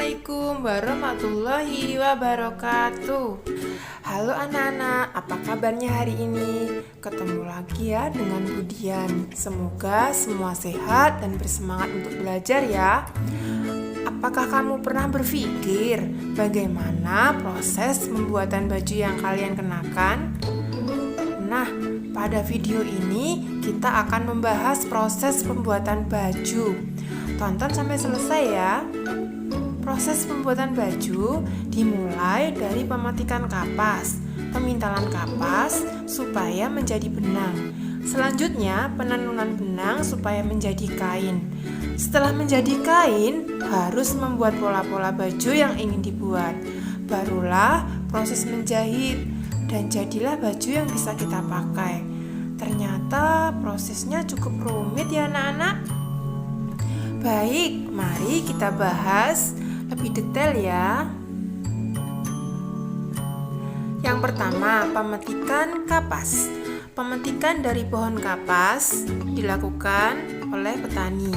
Assalamualaikum warahmatullahi wabarakatuh. Halo anak-anak, apa kabarnya hari ini? Ketemu lagi ya dengan Budian. Semoga semua sehat dan bersemangat untuk belajar ya. Apakah kamu pernah berpikir bagaimana proses pembuatan baju yang kalian kenakan? Nah, pada video ini kita akan membahas proses pembuatan baju. Tonton sampai selesai ya. Proses pembuatan baju dimulai dari pemetikan kapas, pemintalan kapas supaya menjadi benang. Selanjutnya, penenunan benang supaya menjadi kain. Setelah menjadi kain, harus membuat pola-pola baju yang ingin dibuat. Barulah proses menjahit dan jadilah baju yang bisa kita pakai. Ternyata prosesnya cukup rumit ya anak-anak. Baik, mari kita bahas lebih detail ya. Yang pertama, pemetikan kapas. Pemetikan dari pohon kapas dilakukan oleh petani.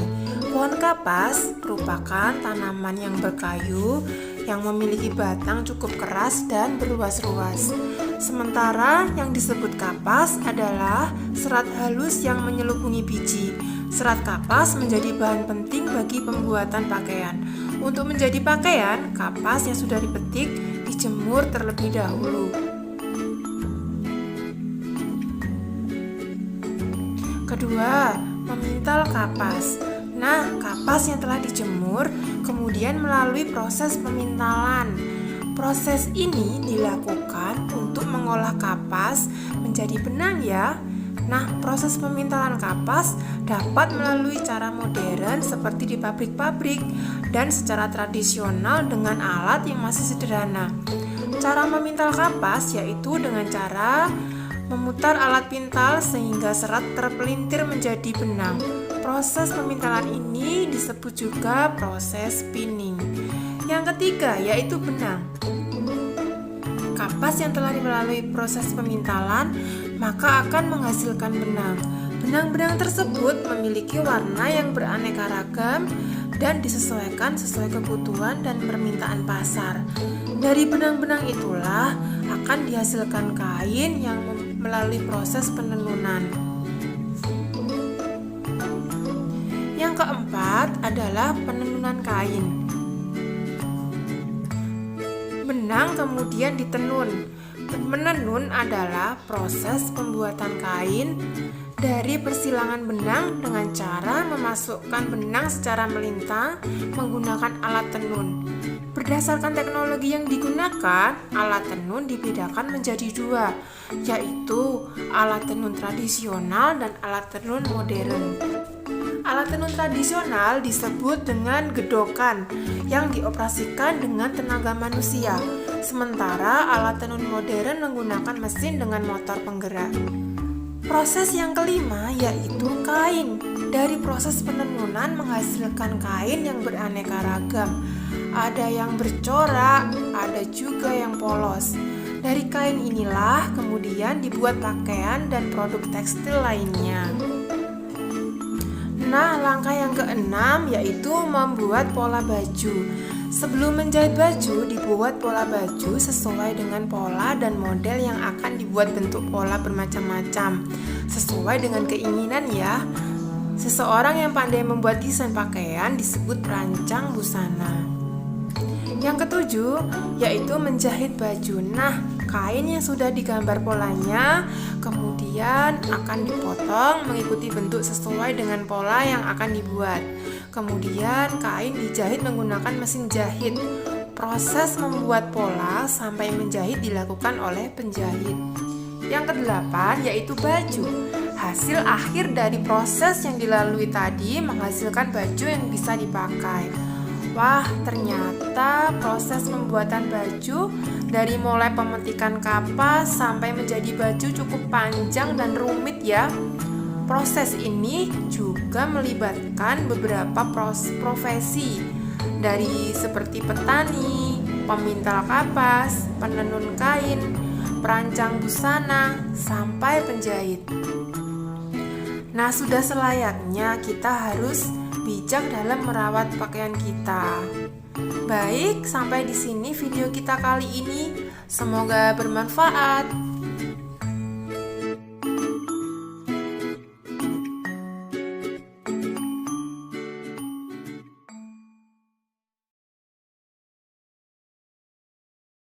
Pohon kapas merupakan tanaman yang berkayu yang memiliki batang cukup keras dan berruas-ruas. Sementara yang disebut kapas adalah serat halus yang menyelubungi biji. Serat kapas menjadi bahan penting bagi pembuatan pakaian. Untuk menjadi pakaian, kapas yang sudah dipetik dijemur terlebih dahulu. Kedua, memintal kapas. Nah, kapas yang telah dijemur kemudian melalui proses pemintalan. Proses ini dilakukan untuk mengolah kapas menjadi benang ya. Nah, proses pemintalan kapas dapat melalui cara modern seperti di pabrik-pabrik dan secara tradisional dengan alat yang masih sederhana. Cara memintal kapas yaitu dengan cara memutar alat pintal sehingga serat terpelintir menjadi benang. Proses pemintalan ini disebut juga proses spinning. Yang ketiga yaitu benang. Kapas yang telah melalui proses pemintalan maka akan menghasilkan benang. Benang-benang tersebut memiliki warna yang beraneka ragam dan disesuaikan sesuai kebutuhan dan permintaan pasar. Dari benang-benang itulah akan dihasilkan kain yang melalui proses penenunan. Yang keempat adalah penenunan kain. Benang kemudian ditenun. Menenun adalah proses pembuatan kain dari persilangan benang dengan cara memasukkan benang secara melintang menggunakan alat tenun. Berdasarkan teknologi yang digunakan, alat tenun dibedakan menjadi dua, yaitu alat tenun tradisional dan alat tenun modern. Alat tenun tradisional disebut dengan gedokan yang dioperasikan dengan tenaga manusia. Sementara alat tenun modern menggunakan mesin dengan motor penggerak. Proses yang kelima yaitu kain. Dari proses penenunan menghasilkan kain yang beraneka ragam. Ada yang bercorak, ada juga yang polos. Dari kain inilah kemudian dibuat pakaian dan produk tekstil lainnya. Nah, langkah yang keenam yaitu membuat pola baju. Sebelum menjahit baju, dibuat pola baju sesuai dengan pola dan model yang akan dibuat bentuk pola bermacam-macam, sesuai dengan keinginan ya. Seseorang yang pandai membuat desain pakaian disebut perancang busana. Yang ketujuh, yaitu menjahit baju. Nah, kain yang sudah digambar polanya kemudian akan dipotong mengikuti bentuk sesuai dengan pola yang akan dibuat. Kemudian kain dijahit menggunakan mesin jahit. Proses membuat pola sampai menjahit dilakukan oleh penjahit. Yang kedelapan yaitu baju. Hasil akhir dari proses yang dilalui tadi menghasilkan baju yang bisa dipakai. Wah, ternyata proses pembuatan baju dari mulai pemetikan kapas sampai menjadi baju cukup panjang dan rumit ya. Proses ini juga melibatkan beberapa profesi dari seperti petani, pemintal kapas, penenun kain, perancang busana, sampai penjahit. Nah, sudah selayaknya kita harus bijak dalam merawat pakaian kita. Baik, sampai di sini video kita kali ini. Semoga bermanfaat.